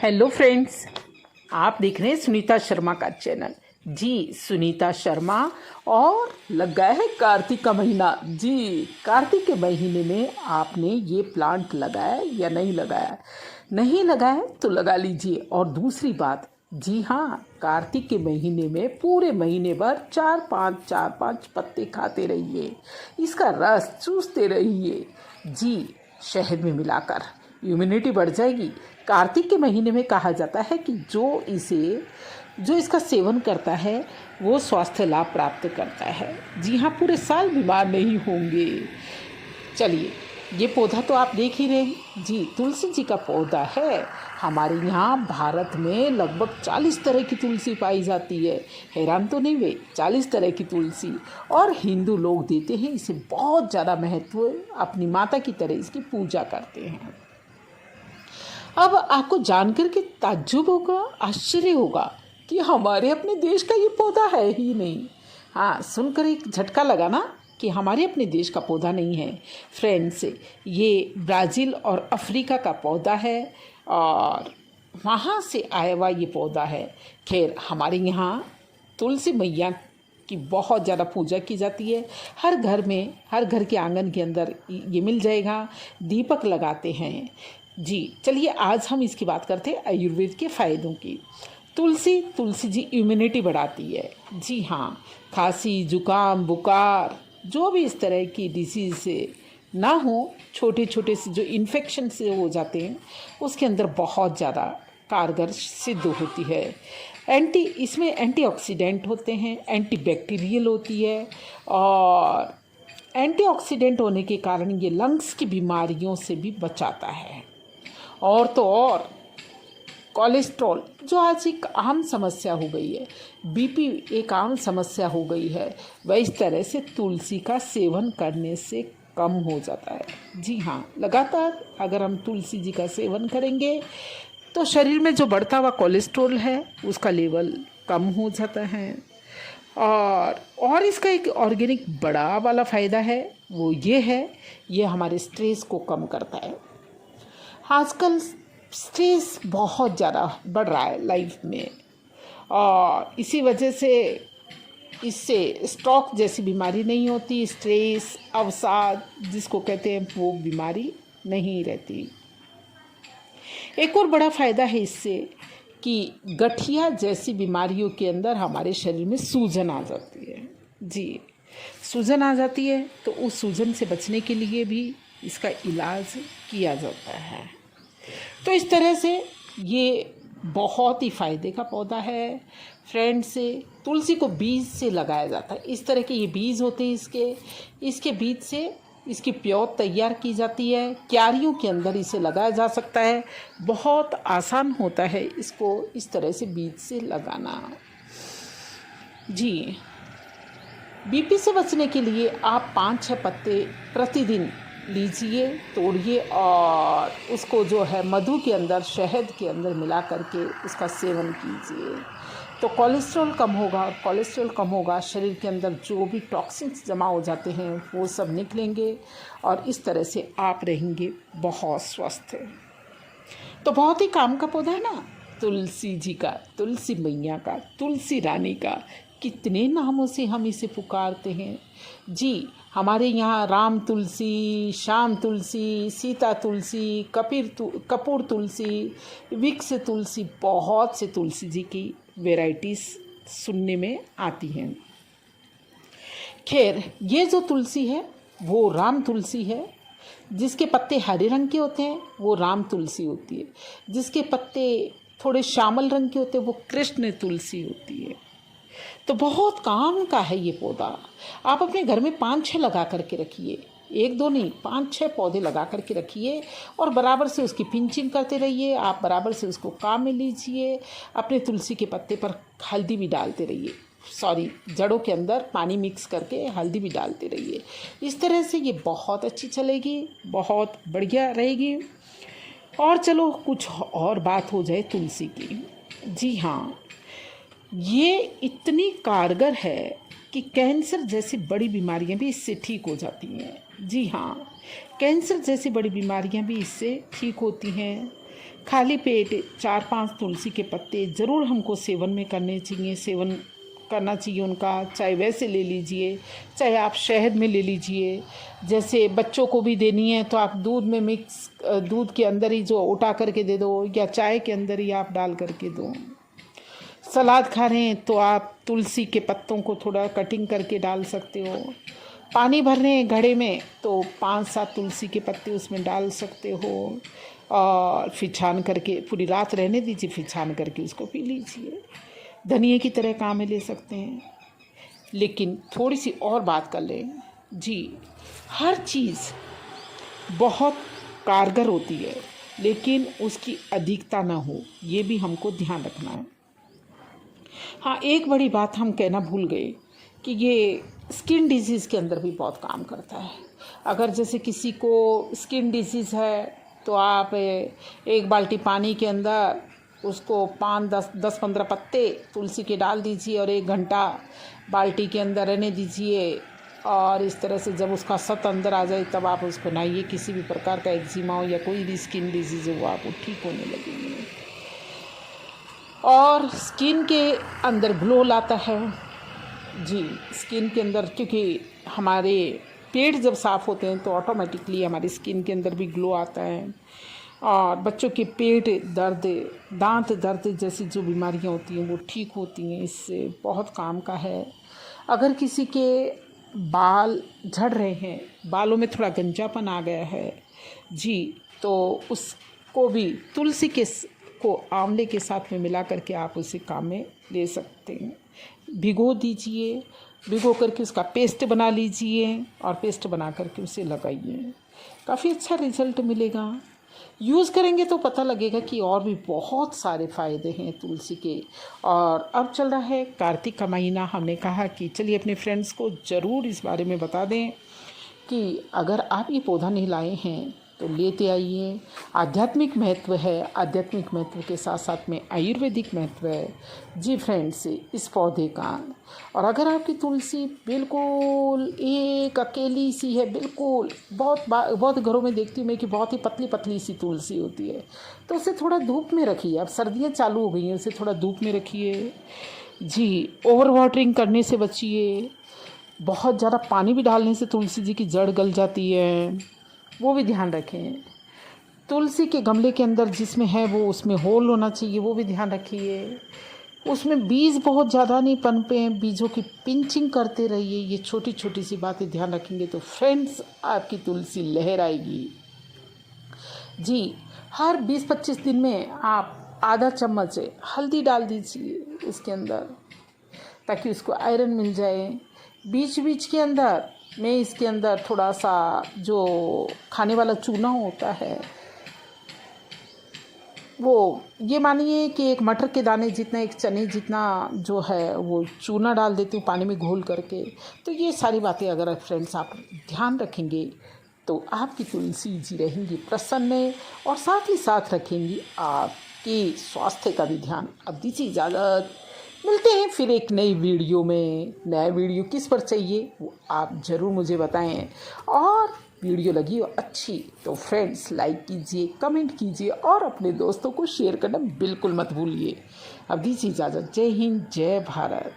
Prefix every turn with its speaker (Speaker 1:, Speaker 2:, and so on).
Speaker 1: Hello friends, आप देख रहे हैं सुनीता शर्मा का चैनल। जी, सुनीता शर्मा। और लग गया है कार्तिक का महीना। जी, कार्तिक के महीने में आपने ये प्लांट लगाया या नहीं लगाया? नहीं लगाया तो लगा लीजिए। और दूसरी बात, जी हाँ, कार्तिक के महीने में पूरे महीने भर चार पाँच पत्ते खाते रहिए, इसका रस चूसते रहिए। जी, शहद में मिलाकर इम्यूनिटी बढ़ जाएगी। कार्तिक के महीने में कहा जाता है कि जो इसका सेवन करता है वो स्वास्थ्य लाभ प्राप्त करता है। जी हाँ, पूरे साल बीमार नहीं होंगे। चलिए, ये पौधा तो आप देख ही रहे हैं। जी, तुलसी जी का पौधा है। हमारे यहाँ भारत में लगभग 40 तरह की तुलसी पाई जाती है। हैरान तो नहीं हुए? 40 तरह की तुलसी। और हिंदू लोग देते हैं इसे बहुत ज़्यादा महत्व, अपनी माता की तरह इसकी पूजा करते हैं। अब आपको जानकर के ताज्जुब होगा, आश्चर्य होगा कि हमारे अपने देश का ये पौधा है ही नहीं। हाँ, सुनकर एक झटका लगा ना कि हमारे अपने देश का पौधा नहीं है। फ्रेंड्स, ये ब्राज़ील और अफ्रीका का पौधा है और वहाँ से आया हुआ ये पौधा है। खैर, हमारे यहाँ तुलसी मैया की बहुत ज़्यादा पूजा की जाती है। हर घर में, हर घर के आंगन के अंदर ये मिल जाएगा। दीपक लगाते हैं। जी, चलिए आज हम इसकी बात करते हैं आयुर्वेद के फ़ायदों की। तुलसी जी इम्यूनिटी बढ़ाती है। जी हाँ, खांसी, जुकाम, बुखार, जो भी इस तरह की डिसीज़ से ना हो, छोटे छोटे से जो इन्फेक्शन से हो जाते हैं, उसके अंदर बहुत ज़्यादा कारगर सिद्ध होती है। इसमें एंटीऑक्सीडेंट होते हैं, एंटीबैक्टीरियल होती है और एंटीऑक्सीडेंट होने के कारण ये लंग्स की बीमारियों से भी बचाता है। और तो और कोलेस्ट्रॉल, जो आज एक आम समस्या हो गई है, बीपी एक आम समस्या हो गई है, वह इस तरह से तुलसी का सेवन करने से कम हो जाता है। जी हाँ, लगातार अगर हम तुलसी जी का सेवन करेंगे तो शरीर में जो बढ़ता हुआ कोलेस्ट्रॉल है उसका लेवल कम हो जाता है। और इसका एक ऑर्गेनिक बड़ा वाला फ़ायदा है, वो ये है, ये हमारे स्ट्रेस को कम करता है। आजकल स्ट्रेस बहुत ज़्यादा बढ़ रहा है लाइफ में और इसी वजह से इससे स्ट्रोक जैसी बीमारी नहीं होती। स्ट्रेस, अवसाद जिसको कहते हैं, वो बीमारी नहीं रहती। एक और बड़ा फ़ायदा है इससे कि गठिया जैसी बीमारियों के अंदर हमारे शरीर में सूजन आ जाती है। जी, सूजन आ जाती है तो उस सूजन से बचने के लिए भी इसका इलाज किया जाता है। तो इस तरह से ये बहुत ही फ़ायदे का पौधा है। फ्रेंड्स, तुलसी को बीज से लगाया जाता है। इस तरह के ये बीज होते हैं। इसके बीज से इसकी प्योत तैयार की जाती है। क्यारियों के अंदर इसे लगाया जा सकता है। बहुत आसान होता है इसको इस तरह से बीज से लगाना। जी, बीपी से बचने के लिए आप 5-6 पत्ते प्रतिदिन लीजिए, तोड़िए और उसको जो है मधु के अंदर, शहद के अंदर मिला करके उसका सेवन कीजिए तो कोलेस्ट्रॉल कम होगा। कोलेस्ट्रॉल कम होगा, शरीर के अंदर जो भी टॉक्सिन्स जमा हो जाते हैं वो सब निकलेंगे और इस तरह से आप रहेंगे बहुत स्वस्थ। तो बहुत ही काम का पौधा है ना, तुलसी जी का, तुलसी मैया का, तुलसी रानी का। कितने नामों से हम इसे पुकारते हैं। जी, हमारे यहाँ राम तुलसी, श्याम तुलसी, सीता तुलसी, कपूर तुलसी, विक्स तुलसी, बहुत से तुलसी जी की वेराइटीज़ सुनने में आती हैं। खैर, ये जो तुलसी है वो राम तुलसी है। जिसके पत्ते हरे रंग के होते हैं वो राम तुलसी होती है। जिसके पत्ते थोड़े श्यामल रंग के होते हैं वो कृष्ण तुलसी होती है। तो बहुत काम का है ये पौधा। आप अपने घर में 5-6 लगा करके रखिए, 1-2 नहीं, 5-6 पौधे लगा करके रखिए और बराबर से उसकी पिंचिंग करते रहिए। आप बराबर से उसको काम में लीजिए। अपने तुलसी के पत्ते पर हल्दी भी डालते रहिए, जड़ों के अंदर पानी मिक्स करके हल्दी भी डालते रहिए। इस तरह से ये बहुत अच्छी चलेगी, बहुत बढ़िया रहेगी। और चलो कुछ और बात हो जाए तुलसी की। जी हाँ, ये इतनी कारगर है कि कैंसर जैसी बड़ी बीमारियां भी इससे ठीक हो जाती हैं। जी हाँ, कैंसर जैसी बड़ी बीमारियां भी इससे ठीक होती हैं। खाली पेट 4-5 तुलसी के पत्ते ज़रूर हमको सेवन में करने चाहिए, सेवन करना चाहिए उनका। चाहे वैसे ले लीजिए, चाहे आप शहद में ले लीजिए। जैसे बच्चों को भी देनी है तो आप दूध में मिक्स, दूध के अंदर ही जो उटा करके दे दो, या चाय के अंदर ही आप डाल करके दो। सलाद खा रहे हैं तो आप तुलसी के पत्तों को थोड़ा कटिंग करके डाल सकते हो। पानी भर रहे हैं घड़े में तो 5-7 तुलसी के पत्ते उसमें डाल सकते हो, और फिर छान करके पूरी रात रहने दीजिए, फिर छान करके उसको पी लीजिए। धनिए की तरह काम में ले सकते हैं। लेकिन थोड़ी सी और बात कर लें जी, हर चीज़ बहुत कारगर होती है, लेकिन उसकी अधिकता ना हो, ये भी हमको ध्यान रखना है। हाँ, एक बड़ी बात हम कहना भूल गए कि ये स्किन डिजीज़ के अंदर भी बहुत काम करता है। अगर जैसे किसी को स्किन डिजीज़ है तो आप 1 बाल्टी पानी के अंदर उसको 5-10-15 पत्ते तुलसी के डाल दीजिए और 1 घंटा बाल्टी के अंदर रहने दीजिए, और इस तरह से जब उसका सत अंदर आ जाए तब आप उसको नहाइए। किसी भी प्रकार का एक्जिमा हो या कोई भी स्किन डिजीज़ हो वो आपको ठीक होने लगेगी, और स्किन के अंदर ग्लो लाता है जी। स्किन के अंदर, क्योंकि हमारे पेट जब साफ़ होते हैं तो ऑटोमेटिकली हमारी स्किन के अंदर भी ग्लो आता है। और बच्चों के पेट दर्द, दांत दर्द जैसी जो बीमारियां होती हैं वो ठीक होती हैं, इससे बहुत काम का है। अगर किसी के बाल झड़ रहे हैं, बालों में थोड़ा गंजापन आ गया है जी, तो उसको भी तुलसी के को आंवले के साथ में मिला करके आप उसे काम में ले सकते हैं। भिगो दीजिए, भिगो करके उसका पेस्ट बना लीजिए, और पेस्ट बना करके उसे लगाइए, काफ़ी अच्छा रिज़ल्ट मिलेगा। यूज़ करेंगे तो पता लगेगा कि और भी बहुत सारे फ़ायदे हैं तुलसी के। और अब चल रहा है कार्तिक का महीना, हमने कहा कि चलिए अपने फ्रेंड्स को ज़रूर इस बारे में बता दें कि अगर आप ये पौधा नहीं लाए हैं तो लेते आइए। आध्यात्मिक महत्व है, आध्यात्मिक महत्व के साथ साथ में आयुर्वेदिक महत्व है जी फ्रेंड्स इस पौधे का। और अगर आपकी तुलसी बिल्कुल एक अकेली सी है, बिल्कुल बहुत घरों में देखती हूँ मैं कि बहुत ही पतली पतली सी तुलसी होती है, तो उसे थोड़ा धूप में रखिए। अब सर्दियाँ चालू हो गई हैं, उसे थोड़ा धूप में रखिए जी। ओवर वाटरिंग करने से बचिए। बहुत ज़्यादा पानी भी डालने से तुलसी जी की जड़ गल जाती है, वो भी ध्यान रखें। तुलसी के गमले के अंदर जिसमें है वो उसमें होल होना चाहिए, वो भी ध्यान रखिए। उसमें बीज बहुत ज़्यादा नहीं पनपे, बीजों की पिंचिंग करते रहिए। ये छोटी छोटी सी बातें ध्यान रखेंगे तो फ्रेंड्स आपकी तुलसी लहर आएगी जी। हर 20-25 दिन में आप आधा चम्मच हल्दी डाल दीजिए इसके अंदर, ताकि उसको आयरन मिल जाए। बीच बीच के अंदर मैं इसके अंदर थोड़ा सा जो खाने वाला चूना होता है, वो ये मानिए कि एक मटर के दाने जितना, एक चने जितना जो है वो चूना डाल देती हूँ पानी में घोल करके। तो ये सारी बातें अगर फ्रेंड्स आप ध्यान रखेंगे तो आपकी तुलसी जी रहेंगी प्रसन्न, और साथ ही साथ रखेंगी आपके स्वास्थ्य का भी ध्यान। अब दीजिए इजाज़त, मिलते हैं फिर एक नई वीडियो में। नया वीडियो किस पर चाहिए वो आप ज़रूर मुझे बताएं, और वीडियो लगी हो अच्छी तो फ्रेंड्स लाइक कीजिए, कमेंट कीजिए, और अपने दोस्तों को शेयर करना बिल्कुल मत भूलिए। अब दीजिए इजाज़त। जय हिंद, जय भारत।